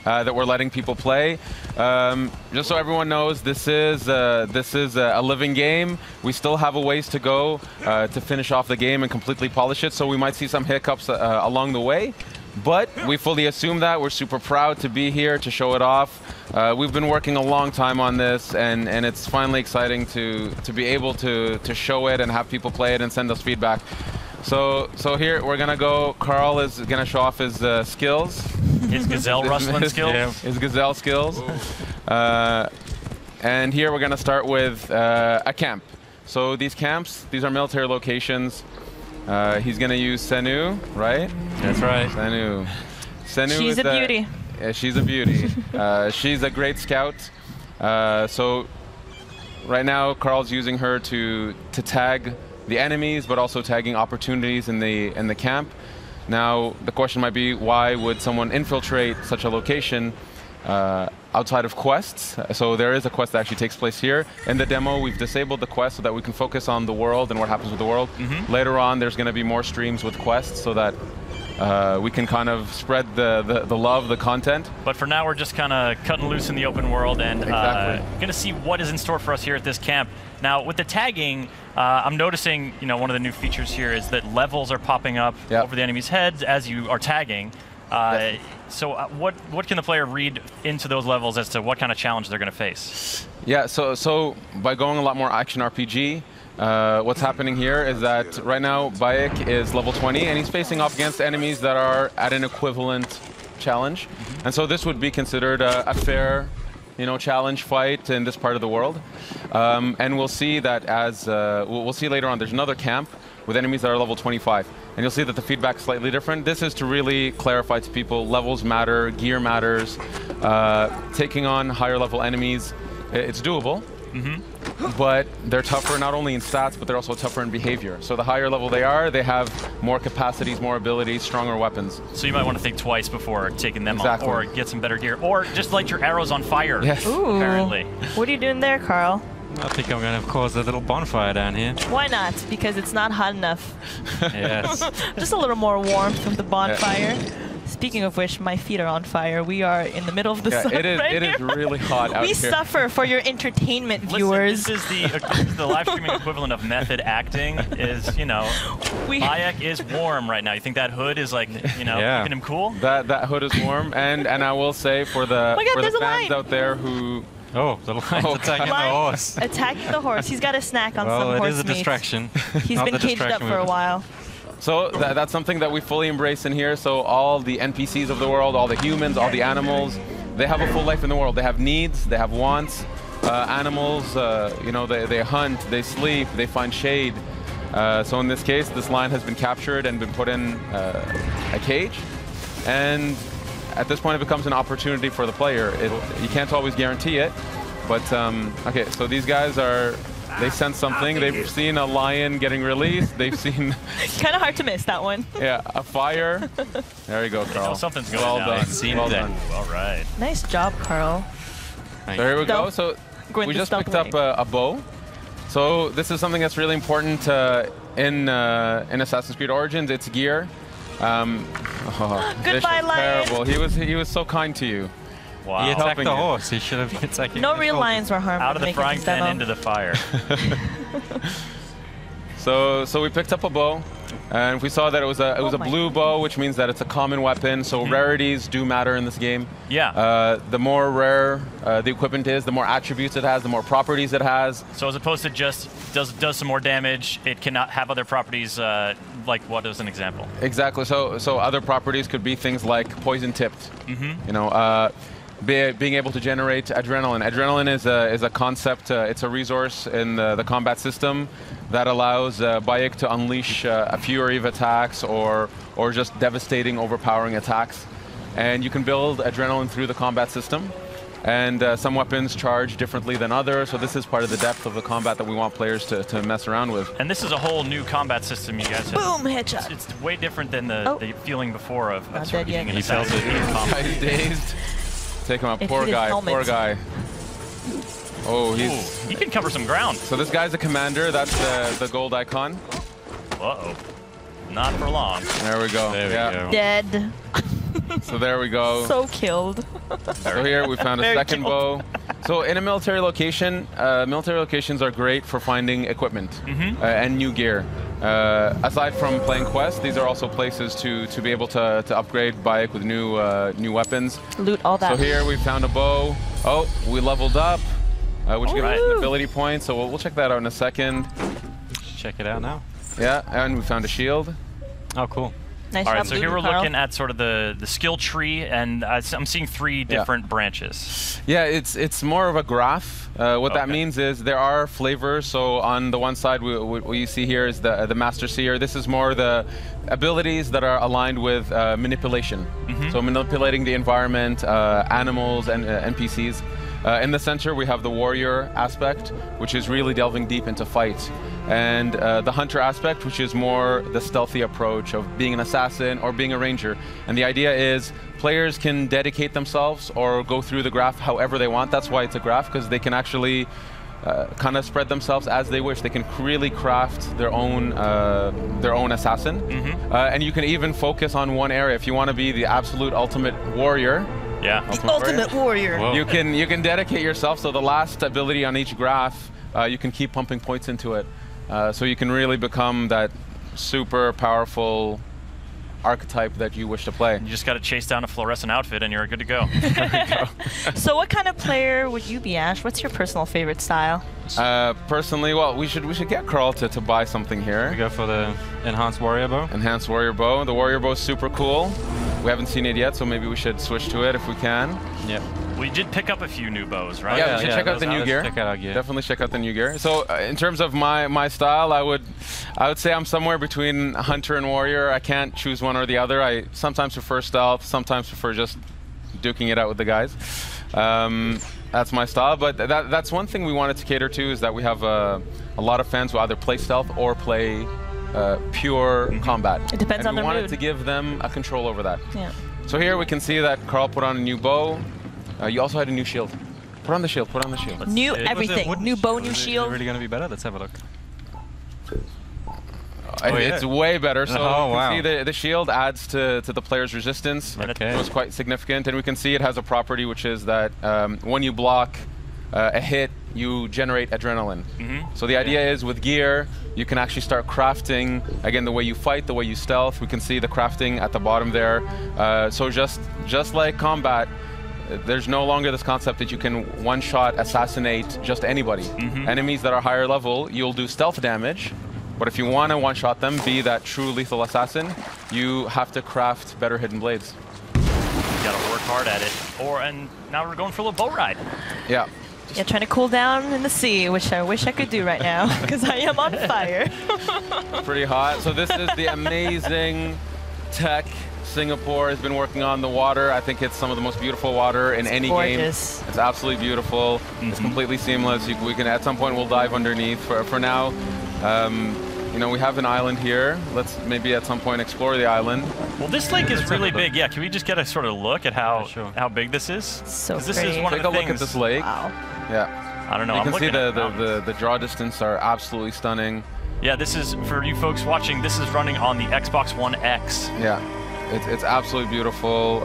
that we're letting people play. Just so everyone knows, this is a living game. We still have a ways to go to finish off the game and completely polish it, so we might see some hiccups along the way. But we fully assume that. We're super proud to be here to show it off. We've been working a long time on this, and it's finally exciting to be able to show it and have people play it and send us feedback. So here we're gonna go. Carl is gonna show off his skills. His gazelle rustling skills. Yeah, his gazelle skills. And here we're gonna start with a camp. So these camps, these are military locations. He's gonna use Senu, right? That's right. Senu. She's a beauty. Yeah, she's a beauty. She's a great scout. So right now, Carl's using her to tag the enemies, but also tagging opportunities in the camp. Now, the question might be, why would someone infiltrate such a location outside of quests? So there is a quest that actually takes place here. In the demo, we've disabled the quest so that we can focus on the world and what happens with the world. Later on, there's going to be more streams with quests so that we can kind of spread the love, the content. But for now, we're just kind of cutting loose in the open world and going to see what is in store for us here at this camp. Now, with the tagging, I'm noticing, one of the new features here is that levels are popping up over the enemy's heads as you are tagging. So what can the player read into those levels as to what kind of challenge they're going to face? Yeah, so by going a lot more action RPG, what's happening here is that right now Bayek is level 20 and he's facing off against enemies that are at an equivalent challenge. And so this would be considered a fair challenge fight in this part of the world. And we'll see that as, we'll see later on, there's another camp with enemies that are level 25. And you'll see that the feedback is slightly different. This is to really clarify to people, levels matter, gear matters. Taking on higher level enemies, it's doable. But they're tougher not only in stats, but they're also tougher in behavior. So the higher level they are, they have more capacities, more abilities, stronger weapons. So you might want to think twice before taking them on, or get some better gear, or just light your arrows on fire. Yes. Ooh. Apparently. What are you doing there, Carl? I think I'm going to cause a little bonfire down here. Why not? Because it's not hot enough. Yes. Just a little more warmth from the bonfire. Speaking of which, my feet are on fire. We are in the middle of the sun it is really hot out we here. suffer for your entertainment, viewers. Listen, this is the live streaming equivalent of method acting. Bayek is warm right now. You think that hood is keeping him cool? That hood is warm, and I will say for the fans out there who. Oh, the lion's attacking the horse. Attacking the horse. He's got a snack on some horse meat. Well, it is a distraction. He's been caged up for a while. So that's something that we fully embrace in here. So all the NPCs of the world, all the humans, all the animals, they have a full life in the world. They have needs, they have wants. Animals, they hunt, they sleep, they find shade. So in this case, this lion has been captured and been put in a cage. And at this point, it becomes an opportunity for the player. You can't always guarantee it, but okay. So these guys they sense something. They've seen a lion getting released. They've seen. Kind of hard to miss that one. Yeah, a fire. There you go, Carl. Something's going well down. Done. Well done. All right. Nice job, Carl. So here we go. So we just picked up a bow. So this is something that's really important in Assassin's Creed Origins. It's gear. Goodbye, lion. Terrible. He was so kind to you. Wow. He attacked the horse. He should have been attacking. No real lions were harmed. Out of the frying pan into the fire. So we picked up a bow, and we saw that it was a blue bow, which means that it's a common weapon. So rarities do matter in this game. Yeah. The more rare the equipment is, the more attributes it has, the more properties it has. So as opposed to just does some more damage, it cannot have other properties. Like what is an example? Exactly. So other properties could be things like poison tipped. Being able to generate adrenaline. Adrenaline is a concept. It's a resource in the combat system that allows Bayek to unleash a fury of attacks or just devastating, overpowering attacks. And you can build adrenaline through the combat system. And some weapons charge differently than others, so this is part of the depth of the combat that we want players to mess around with. And this is a whole new combat system you guys have. Boom, headshot. It's way different than the feeling before of sort of being in He's dazed. Take him out. Poor guy. Oh, he can cover some ground. So this guy's a commander. That's the gold icon. Uh-oh. Not for long. There we go. There we go. Dead. So there we go. So killed. So here we found a second bow. So in a military location, military locations are great for finding equipment and new gear. Aside from playing quests, these are also places to be able to upgrade Bayek with new weapons. Loot all that. So here we found a bow. Oh, we leveled up, which gives us an ability point. So we'll check that out in a second. Check it out now. Yeah, and we found a shield. Oh, cool. Nice All right, job, so here we're Carl. looking at sort of the skill tree, and I'm seeing 3 different branches. Yeah, it's more of a graph. What that means is there are flavors. So on the one side, what you see here is the Master Seer. This is more the abilities that are aligned with manipulation. So manipulating the environment, animals, and NPCs. In the center, we have the warrior aspect, which is really delving deep into fight. And the hunter aspect, which is more the stealthy approach of being an assassin or being a ranger. And the idea is players can dedicate themselves or go through the graph however they want. That's why it's a graph, because they can actually kind of spread themselves as they wish. They can really craft their own assassin. And you can even focus on one area. If you want to be the absolute ultimate warrior, Ultimate warrior. you can dedicate yourself. So the last ability on each graph, you can keep pumping points into it. So you can really become that super powerful archetype that you wish to play. You just got to chase down a fluorescent outfit and you're good to go. So what kind of player would you be, Ash? What's your personal favorite style? Personally, well, we should get Carl to buy something here. We go for the enhanced warrior bow. Enhanced warrior bow. The warrior bow is super cool. We haven't seen it yet, so maybe we should switch to it if we can. Yep. We did pick up a few new bows, right? Yeah, we should check out the new gear. Check out our gear. Definitely check out the new gear. So in terms of my style, I would say I'm somewhere between hunter and warrior. I can't choose one or the other. I sometimes prefer stealth, sometimes prefer just duking it out with the guys. That's my style, but that's one thing we wanted to cater to, is that we have a lot of fans who either play stealth or play pure combat. It depends on their mood. We wanted to give them a control over that. Yeah. So here we can see that Carl put on a new bow. You also had a new shield. Put on the shield, put on the shield. New everything. New bow, new shield. Is it really going to be better? Let's have a look. It's way better. So you can see the shield adds to the player's resistance. Okay. It was quite significant. And we can see it has a property, which is that when you block a hit, you generate adrenaline. So the idea is with gear, you can actually start crafting, again, the way you fight, the way you stealth. We can see the crafting at the bottom there. So just like combat, there's no longer this concept that you can one-shot assassinate just anybody. Enemies that are higher level, you'll do stealth damage. But if you want to one-shot them, be that true lethal assassin, you have to craft better hidden blades. You gotta work hard at it. And now we're going for a little boat ride. Yeah. Yeah, trying to cool down in the sea, which I wish I could do right now, because I am on fire. Pretty hot. So this is the amazing tech Singapore has been working on. The water. I think it's some of the most beautiful water in any game. It's absolutely beautiful. It's completely seamless. We can, at some point, we'll dive underneath. For now, you know, we have an island here. Let's maybe at some point explore the island. Well, this lake is really big. Yeah, can we just get a sort of look at how big this is? So this is one Take of the a look at this lake. Wow. Yeah. I don't know. You can see the draw distance are absolutely stunning. Yeah, this is, for you folks watching, this is running on the Xbox One X. Yeah, it's absolutely beautiful.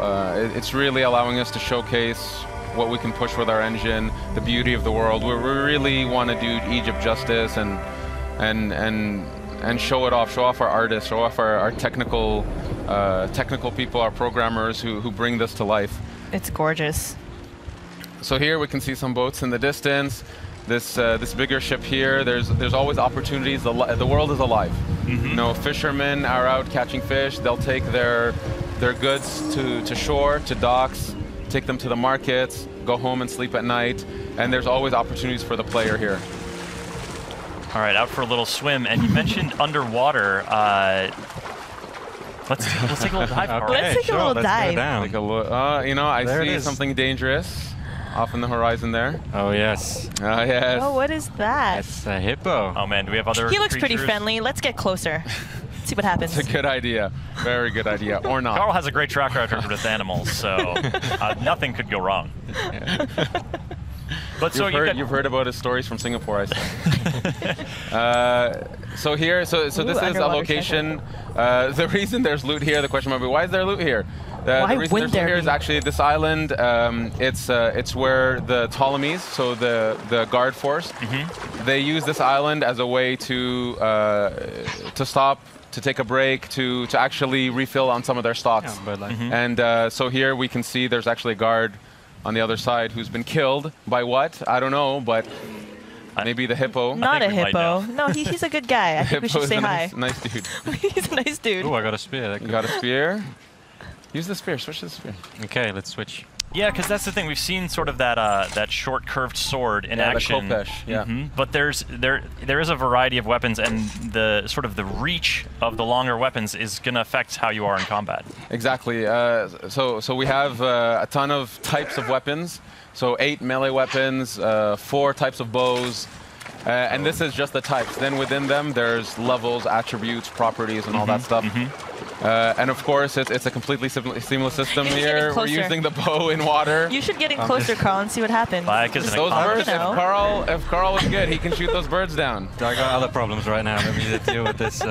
It's really allowing us to showcase what we can push with our engine, the beauty of the world. We really want to do Egypt justice and show it off, show off our artists, show off our technical people, our programmers who bring this to life. It's gorgeous. So here we can see some boats in the distance. This bigger ship here. There's always opportunities. The world is alive. You know, fishermen are out catching fish. They'll take their goods to shore, to docks, take them to the markets, go home and sleep at night. And there's always opportunities for the player here. All right, out for a little swim. And you mentioned underwater. Let's take a little dive. Okay, let's take a little dive. Take a look. You know, I see something dangerous off in the horizon there. Oh, yes. Yes. Oh, what is that? It's a hippo. Oh, man, do we have other He looks pretty creatures? friendly. Let's get closer. See what happens. It's a good idea. Very good idea. Or not. Carl has a great track record with animals, so nothing could go wrong. But you've heard about his stories from Singapore, I see. So here, so this is a location. The reason there's loot here, the question might be, why is there loot here? Why the reason wouldn't there's one there here is be? actually this island. It's where the Ptolemies, so the guard force, they use this island as a way to stop, to take a break, to actually refill on some of their stocks. And so here we can see there's actually a guard on the other side who's been killed by what? I don't know, but maybe the hippo. Not a hippo. No, he's a good guy. I think we should say hi. Nice dude. He's a nice dude. Oh, I got a spear. You got a spear? Use the spear. Switch to the spear. Okay, let's switch. Yeah, because that's the thing. We've seen sort of that short curved sword in action. The Kopesh, But there is a variety of weapons, and the sort of the reach of the longer weapons is going to affect how you are in combat. Exactly. So we have a ton of types of weapons. So 8 melee weapons, 4 types of bows, and this is just the types. Then within them, there's levels, attributes, properties, and all that stuff. And of course, it's a completely seamless system here. We're using the bow in water. You should get in closer, Carl, and see what happens. Those birds, if Carl is good, he can shoot those birds down. I got other problems right now. Let me deal with this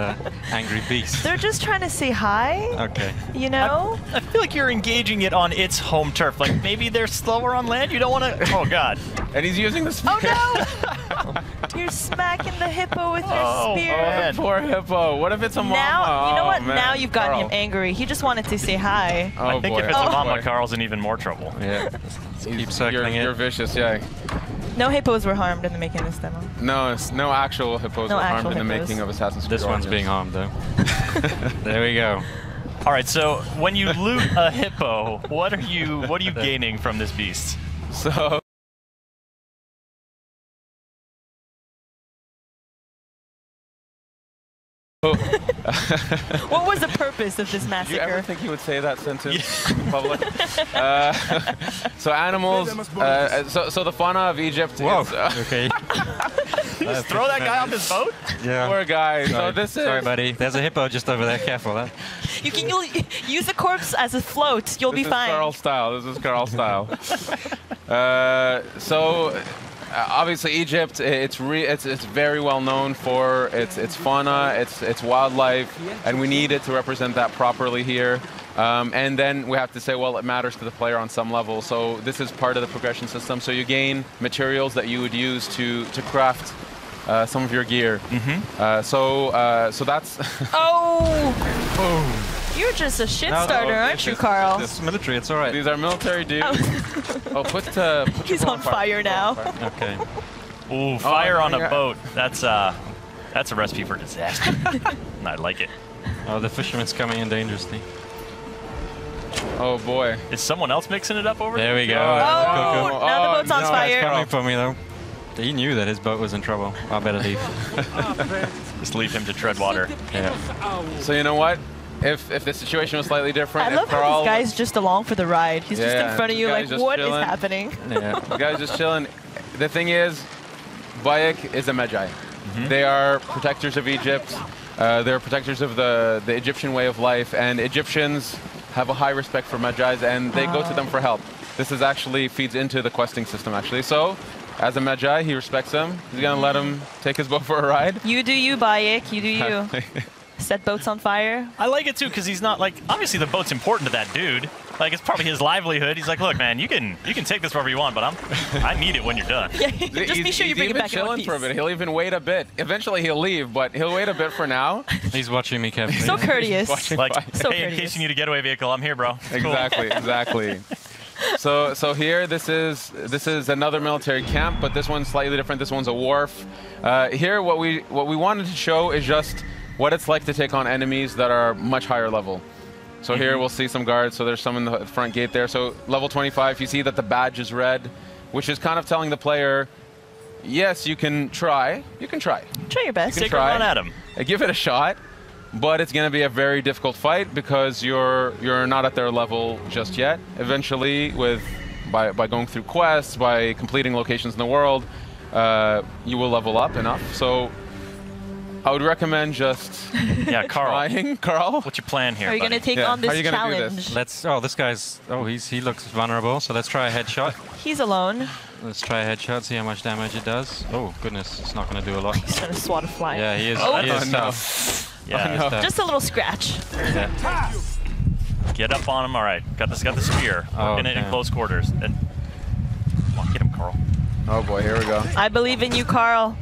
angry beast. They're just trying to say hi. Okay. You know? I feel like you're engaging it on its home turf. Like maybe they're slower on land. You don't want to. Oh God. And he's using the spear. Oh no! You're smacking the hippo with your spear. Oh, the poor hippo. What if it's a mama? Now, you know what? Man. Now you've gotten Carl. him angry. He just wanted to say hi. Oh, I think boy. if it's a mama, boy. Carl's in even more trouble. Yeah. Keep circling You're it. vicious, yeah. No hippos were harmed in the making of this demo. No actual hippos No were harmed actual in the hippos. making of Assassin's Creed. This one's being harmed, though. There we go. All right. So when you loot a hippo, what are you gaining from this beast? So. What was the purpose of this Did you ever massacre? think he would say that sentence in public? So animals. So the fauna of Egypt. Whoa. Is, Okay. Just throw that guy off his boat? Yeah. poor guy. So Sorry. this is. Sorry, buddy. There's a hippo just over there. Careful, huh? You can use the corpse as a float. You'll be This is fine. Carl style. This is Carl style. Obviously Egypt, it's very well known for its fauna, its wildlife, and we need it to represent that properly here. And then we have to say, well, it matters to the player on some level. So this is part of the progression system. So you gain materials that you would use to craft some of your gear. So that's. Oh! You're just a shit starter, aren't you, Carl? It's military. It's all right. These are military dudes. Put He's your on fire now. Okay. Ooh, fire on a God. boat. That's a recipe for disaster. And I like it. Oh, the fisherman's coming in dangerously. Oh boy. Is someone else mixing it up over There we go. Oh, Go, go. now the boat's on no, fire. Coming for me, though. He knew that his boat was in trouble. I better leave. Just leave him to tread water. Yeah. So you know what? If the situation was slightly different, I love if how Carl, this guy's just along for the ride. He's just Yeah, in front of you this like, guy's just what is chilling. happening? Yeah. the guy's just chilling. The thing is, Bayek is a Magi. They are protectors of Egypt. They're protectors of the Egyptian way of life, and Egyptians have a high respect for Magi's, and they go to them for help. This is actually feeds into the questing system, actually. So, as a Magi, he respects them. He's gonna let him take his boat for a ride. You do you, Bayek. You do you. Set boats on fire. I like it too because he's not like obviously the boat's important to that dude. Like it's probably his livelihood. He's like, look, man, you can take this wherever you want, but I need it when you're done. Yeah, just be sure you bring it back in one He's even chilling piece. for a bit. He'll even wait a bit. Eventually, he'll leave, but he'll wait a bit for now. He's watching me carefully. So courteous. Watching Like, Bayek. So hey, in case courteous. you need a getaway vehicle, I'm here, bro. It's cool. Exactly. So here, this is another military camp, but this one's slightly different. This one's a wharf. Here, what we wanted to show is just what it's like to take on enemies that are much higher level. So here we'll see some guards. So there's some in the front gate there. So level 25, you see that the badge is red, which is kind of telling the player, yes, you can try. You can try. Try your best. Take a try. run at him. Give it a shot. But it's going to be a very difficult fight because you're not at their level just yet. Eventually, by going through quests, by completing locations in the world, you will level up enough. So I would recommend just Yeah, Carl. trying. Carl? What's your plan here, Are you buddy? going to take Yeah, on how are this you gonna do challenge? this? Let's. Oh, this guy's. Oh, he looks vulnerable. So let's try a headshot. He's alone. Let's try a headshot. See how much damage it does. Oh goodness, it's not going to do a lot. He's trying to swat a fly. Yeah, he is. Oh. He is no. tough. Yeah. He's tough. Just a little scratch. Yeah. Get up on him. All right. Got the spear. Oh, in close quarters. And come on, get him, Carl. Oh boy, here we go. I believe in you, Carl.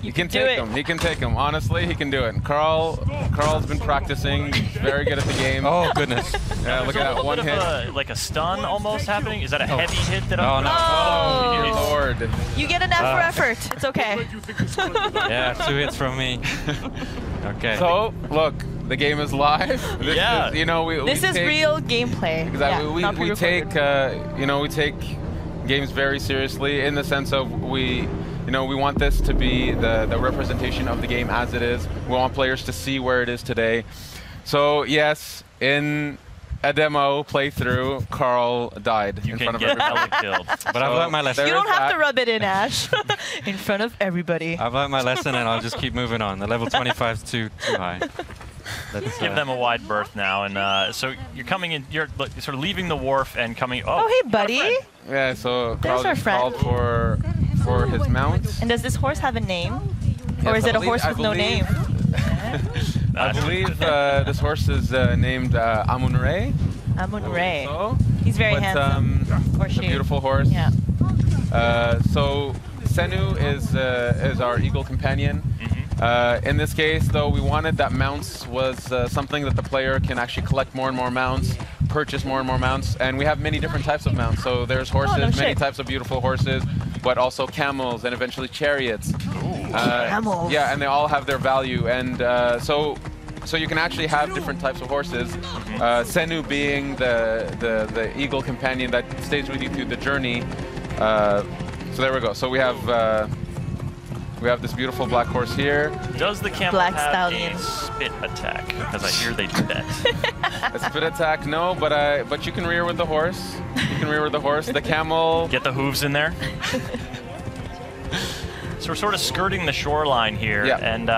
He can take him. He can take him. Honestly, he can do it. And Carl's been practicing. He's very good at the game. Oh goodness. Yeah, look at that one hit. Like a stun almost happening. Is that a heavy hit that I'm? No. Oh, dear Lord. You get an F for effort. It's okay. Yeah, 2 hits from me. Okay. So look, the game is live. This is, you know, this is real gameplay. Exactly. Yeah, we take you know, we take games very seriously in the sense of we want this to be the representation of the game as it is. We want players to see where it is today. So yes, in a demo playthrough, Carl died in front of everybody. Killed. But I've learned my lesson. You don't have to rub it in, Ash. In front of everybody. I've learned my lesson, and I'll just keep moving on. The level 25 is too high. Let's give them a wide berth now, and so you're coming in. You're sort of leaving the wharf and coming. Oh, hey, buddy. Yeah. So Carl our just friend. called for his mount. And does this horse have a name? Yes, Or is it a horse with no name? I believe this horse is named Amun-Re. Amun-Re. So, He's very handsome. Or it's a she. beautiful horse. Yeah. So Senu is our eagle companion. In this case, though, we wanted that mounts was something that the player can actually collect more and more mounts, purchase more and more mounts, and we have many different types of mounts. So there's horses, many types of beautiful horses, but also camels and eventually chariots. Camels. Yeah, and they all have their value, and so you can actually have different types of horses. Senu being the eagle companion that stays with you through the journey. So there we go. So we have this beautiful black horse here. Does the camel have a spit attack? Because I hear they do that. A spit attack, no, but you can rear with the horse. You can rear with the horse. The camel. Get the hooves in there. So we're sort of skirting the shoreline here, and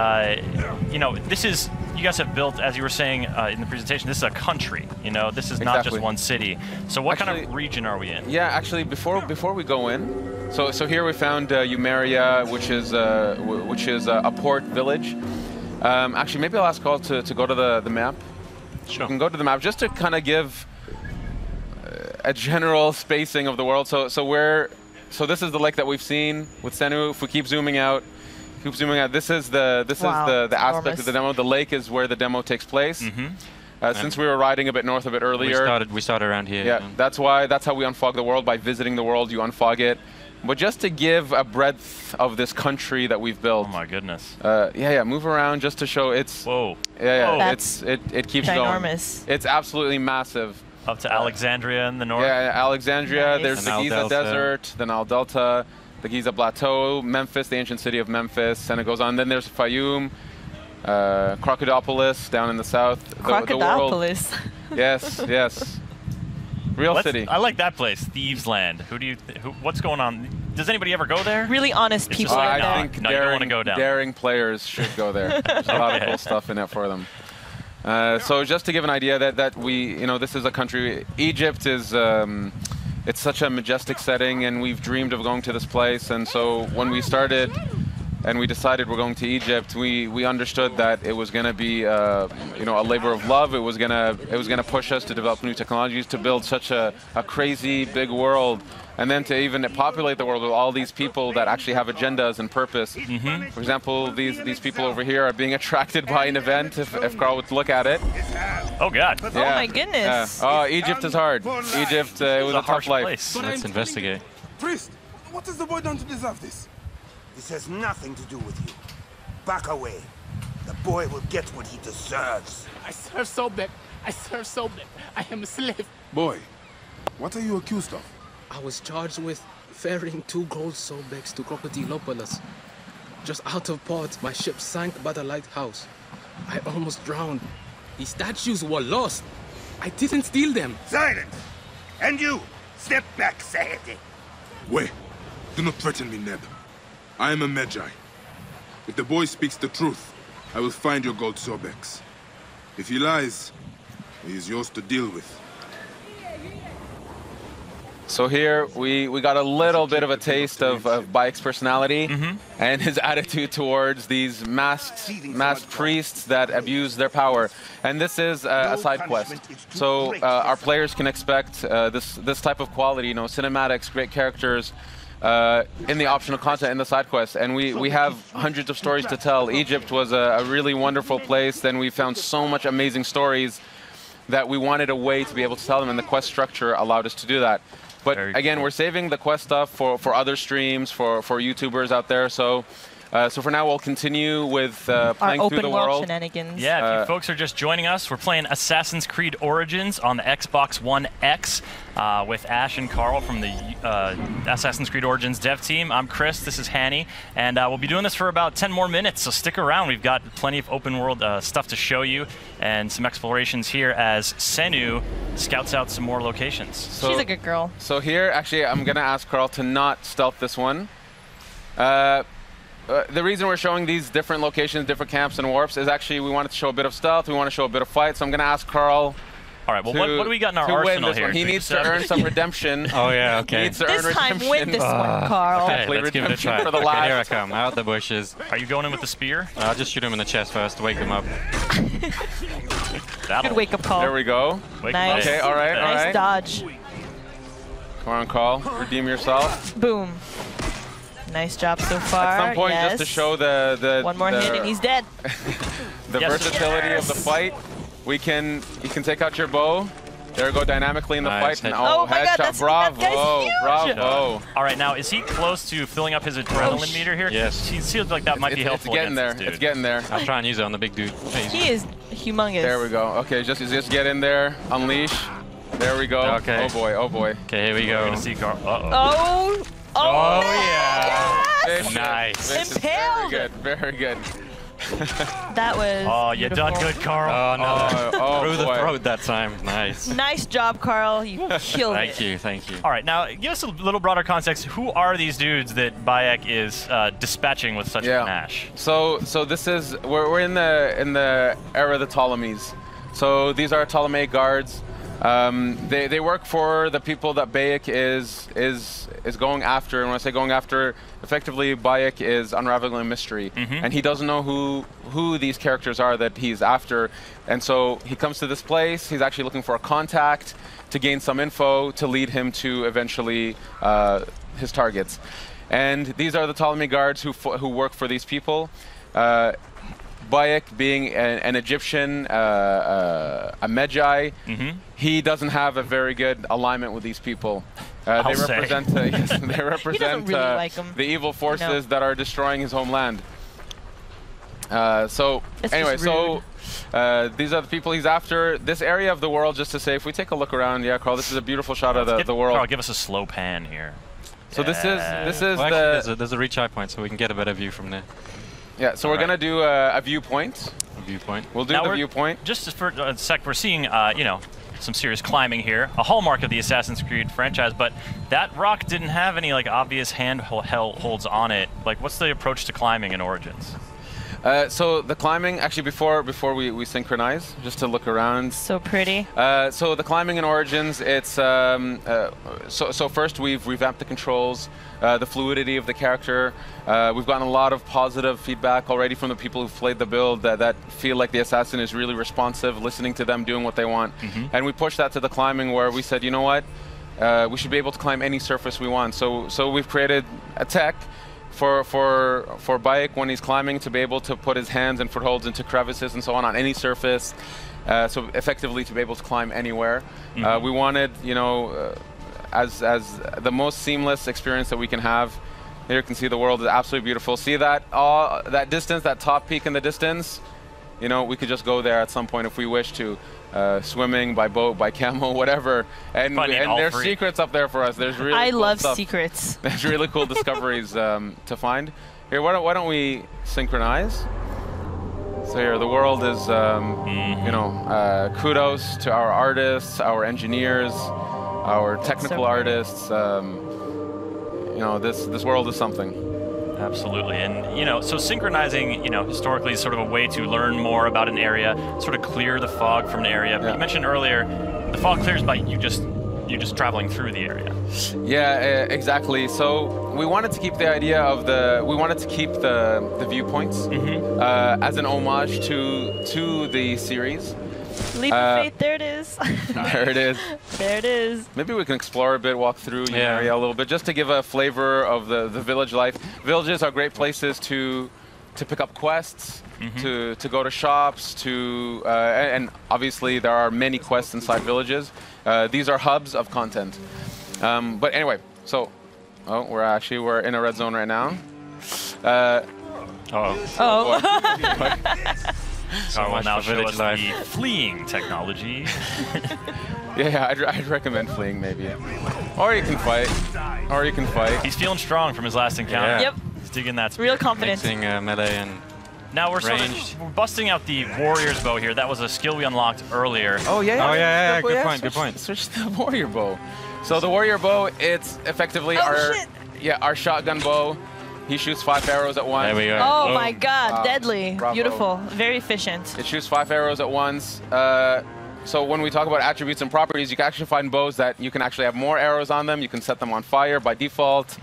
you know, this is. You guys have built, as you were saying in the presentation, this is a country. You know, this is not just one city. So what kind of region are we in? Yeah, actually, before we go in, so here we found Eumeria, which is a port village. Actually, maybe I'll ask Carl to go to the map. Sure. You can go to the map just to kind of give a general spacing of the world. So this is the lake that we've seen with Senu. If we keep zooming out. This is the aspect of the demo. The lake is where the demo takes place. Since we were riding a bit north of it earlier, we started around here. Yeah, that's how we unfog the world, by visiting the world. You unfog it, but just to give a breadth of this country that we've built. Oh my goodness. Move around just to show it's. Whoa. Yeah. It keeps ginormous. Going. It's absolutely massive. Up to Alexandria in the north. Yeah, Alexandria. Nice. There's the Giza Desert, the Nile Delta. The Giza Plateau, Memphis, the ancient city of Memphis, and it goes on. Then there's Fayum, Crocodilopolis down in the south. Crocodilopolis. Yes. Real city. I like that place, Thieves Land. What's going on? Does anybody ever go there? Really honest people. I think you don't want to go down. daring players should go there. There's a lot of cool stuff in it for them. So just to give an idea that this is a country. Egypt is. It's such a majestic setting, and we've dreamed of going to this place. And so when we started and we decided we're going to Egypt, we understood that it was going to be a labor of love. It was going to push us to develop new technologies, to build such a crazy big world, and then to even populate the world with all these people that actually have agendas and purpose. For example, these people over here are being attracted by an event, if Carl would look at it. Oh, God. Yeah. Oh, my goodness. Oh, Egypt is hard. Egypt, it was a tough life. Place. Let's investigate. Priest, what has the boy done to deserve this? This has nothing to do with you. Back away. The boy will get what he deserves. I serve Sobek. I am a slave. Boy, what are you accused of? I was charged with ferrying 2 gold Sobeks to Crocodilopolis. Just out of port, my ship sank by the lighthouse. I almost drowned. The statues were lost. I didn't steal them. Silence! And you, step back, Saete. Wait, do not threaten me, Neb. I am a Magi. If the boy speaks the truth, I will find your gold Sobeks. If he lies, he is yours to deal with. So here we got a little bit of a taste of Bayek's personality and his attitude towards these masked priests that abuse their power. And this is a side quest. So our players can expect this type of quality, you know, cinematics, great characters, in the optional content in the side quest. And we have hundreds of stories to tell. Egypt was a really wonderful place. Then we found so much amazing stories that we wanted a way to be able to tell them, and the quest structure allowed us to do that. But again, we're saving the quest stuff for other streams, for YouTubers out there. So for now, we'll continue with playing through the world. Shenanigans. Yeah, if you folks are just joining us, we're playing Assassin's Creed Origins on the Xbox One X with Ash and Carl from the Assassin's Creed Origins dev team. I'm Chris, this is Hanny, and we'll be doing this for about 10 more minutes, so stick around. We've got plenty of open world stuff to show you and some explorations here as Senu scouts out some more locations. So, she's a good girl. So here, actually, I'm going to ask Carl to not stealth this one. The reason we're showing these different locations, different camps and warps is actually we wanted to show a bit of stealth, we want to show a bit of fight, so I'm going to ask Carl. All right, well, what do we got in our arsenal here? He needs to earn some redemption. Oh, yeah, okay. He needs to earn This time, redemption. win this one, Carl. Okay, let's give it a try. For the last. Here I come, out the bushes. Are you going in with the spear? I'll just shoot him in the chest first to wake him up. Good wake-up call. There we go. Nice. Okay, all right, all right. Nice dodge. Come on, Carl. Redeem yourself. Boom. Nice job so far. At some point, yes. just to show the one more hit and he's dead. The versatility of the fight, you can take out your bow. There we go, dynamically in the fight. And, oh my God, headshot. Bravo, bravo. All right, now is he close to filling up his adrenaline meter here? Yes. He seems like that might be helpful. It's getting there. It's getting there. I'll try and use it on the big dude. He is humongous. There we go. Okay, just get in there, unleash. There we go. Okay. Oh boy, oh boy. Okay, here we go. We're gonna see Carl. Oh. Oh, no. yeah. Yes. Nice. Impaled. Very good, very good. That was Oh, you done good, Carl. Oh, no. Oh, Through the boy. throat that time. Nice. Nice job, Carl. You killed it. Thank you, thank you. All right, now give us a little broader context. Who are these dudes that Bayek is dispatching with such panache? So this is we're in the era of the Ptolemies. So these are Ptolemaic guards. They work for the people that Bayek is going after. And when I say going after, effectively Bayek is unraveling a mystery, and he doesn't know who these characters are that he's after. And so he comes to this place. He's actually looking for a contact to gain some info to lead him to eventually his targets. And these are the Ptolemy guards who work for these people. Bayek, being an Egyptian, a Medjay, he doesn't have a very good alignment with these people. They represent, they represent really like the evil forces that are destroying his homeland. So anyway, so these are the people he's after. This area of the world, just to say, if we take a look around, yeah, Carl, this is a beautiful shot of the world. Carl, give us a slow pan here. So this is well, actually, there's a reach eye point, so we can get a better view from there. Yeah, so we're going to do a viewpoint. A viewpoint. We'll do the viewpoint. Just for a sec, we're seeing, you know, some serious climbing here, a hallmark of the Assassin's Creed franchise, but that rock didn't have any, like, obvious handholds on it. Like, what's the approach to climbing in Origins? So the climbing, actually before we synchronize, just to look around. So pretty. So the climbing in Origins, it's so first we've revamped the controls, the fluidity of the character. We've gotten a lot of positive feedback already from the people who've played the build that feel like the assassin is really responsive, listening to them, doing what they want. And we pushed that to the climbing, where we said, you know what, we should be able to climb any surface we want. So we've created a tech for Bayek when he's climbing to be able to put his hands and footholds into crevices and so on any surface, so effectively to be able to climb anywhere. We wanted, you know, as the most seamless experience that we can have. Here you can see the world is absolutely beautiful. See that that distance, that top peak in the distance? You know, we could just go there at some point if we wish to. Swimming, by boat, by camel, whatever. And there's secrets up there for us. There's really I cool love stuff. Secrets. There's really cool discoveries to find. Here, why don't we synchronize? So here, the world is, you know, kudos to our artists, our engineers, our technical artists. You know, this world is something. Absolutely, and you know, so synchronizing, you know, historically is sort of a way to learn more about an area, sort of clear the fog from an area. But you mentioned earlier, the fog clears by you just you just traveling through the area. Yeah, exactly. So we wanted to keep the idea of we wanted to keep the viewpoints as an homage to the series. Leap of faith, there it is. There it is. There it is. Maybe we can explore a bit, walk through the area a little bit, just to give a flavor of the village life. Villages are great places to pick up quests, to go to shops, and obviously there are many quests inside villages. These are hubs of content. But anyway, so we're in a red zone right now. So will now show us the fleeing technology. Yeah, I'd recommend fleeing maybe. Or you can fight. He's feeling strong from his last encounter. Yeah. Yep. He's digging that speed. Real confidence. Mixing melee and Now we're ranged. we're busting out the warrior's bow here. That was a skill we unlocked earlier. Oh yeah. Good point. Switch to the warrior bow. So the warrior bow, it's effectively our shotgun bow. He shoots 5 arrows at once. There we go. Oh Boom. my God, deadly. Bravo. Beautiful. Very efficient. It shoots 5 arrows at once. So when we talk about attributes and properties, you can actually find bows that you can actually have more arrows on them. You can set them on fire by default.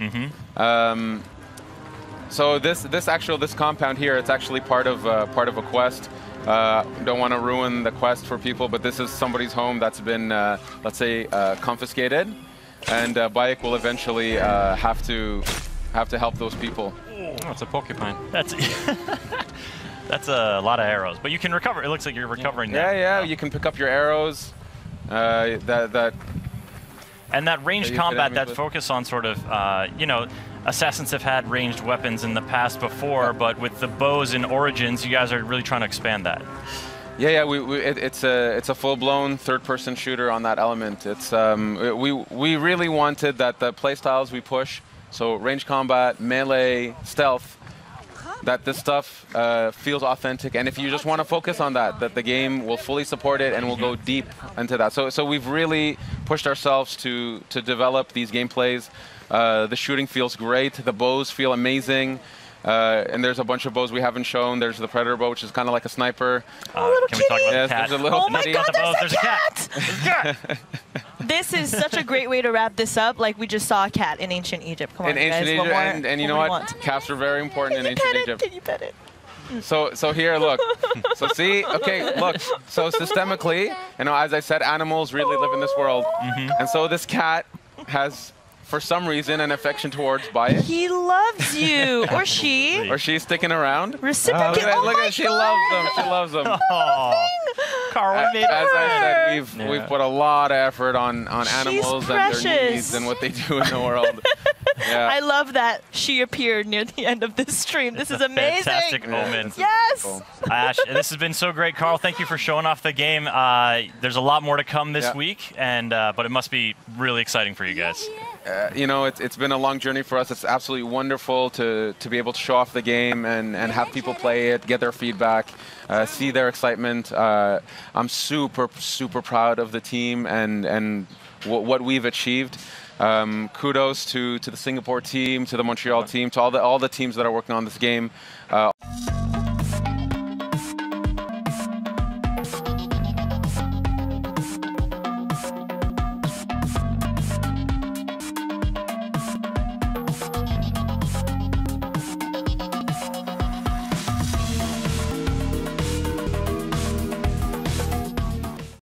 So this compound here, it's actually part of a quest. Don't want to ruin the quest for people, but this is somebody's home that's been, let's say, confiscated, and Bayek will eventually have to help those people. Oh, it's a porcupine. That's that's a lot of arrows, but you can recover. It looks like you're recovering that. Yeah. You can pick up your arrows. And that ranged combat, that with. focus on sort of, assassins have had ranged weapons in the past before, but with the bows in Origins, you guys are really trying to expand that. Yeah. It's a full-blown third-person shooter on that element. It's we really wanted that the playstyles we push, so range combat, melee, stealth, that this stuff feels authentic, and if you just want to focus on that the game will fully support it and will go deep into that. So we've really pushed ourselves to develop these gameplays. The shooting feels great. The bows feel amazing. And there's a bunch of bows we haven't shown. There's the Predator bow, which is kind of like a sniper. little Can we talk about Yes, the cat? there's a little Oh my kitty. God, There's a cat! There's a cat! This is such a great way to wrap this up. Like we just saw a cat in ancient Egypt. Come on, In ancient guys. Egypt, What more? and you know do we what? want? Cats are very important in Can you ancient pet Egypt. it? Can you pet it? So here, look. So see, okay, look. So systemically, as I said, animals really live in this world, and so this cat has, for some reason, an affection towards Bayek. He loves you, or she. Or she's sticking around. Reciprocate. Look at she loves them. She loves them. Carl, we made As I said, Yeah. we've put a lot of effort on animals and their needs and what they do in the world. Yeah. I love that she appeared near the end of this stream. This is amazing. Fantastic moment. Yes. Ash, this has been so great, Carl. Thank you for showing off the game. There's a lot more to come this week, and but it must be really exciting for you guys. It's been a long journey for us. It's absolutely wonderful to be able to show off the game and have people play it, get their feedback, see their excitement. I'm super proud of the team and what we've achieved. Kudos to the Singapore team, to the Montreal team, to all the teams that are working on this game.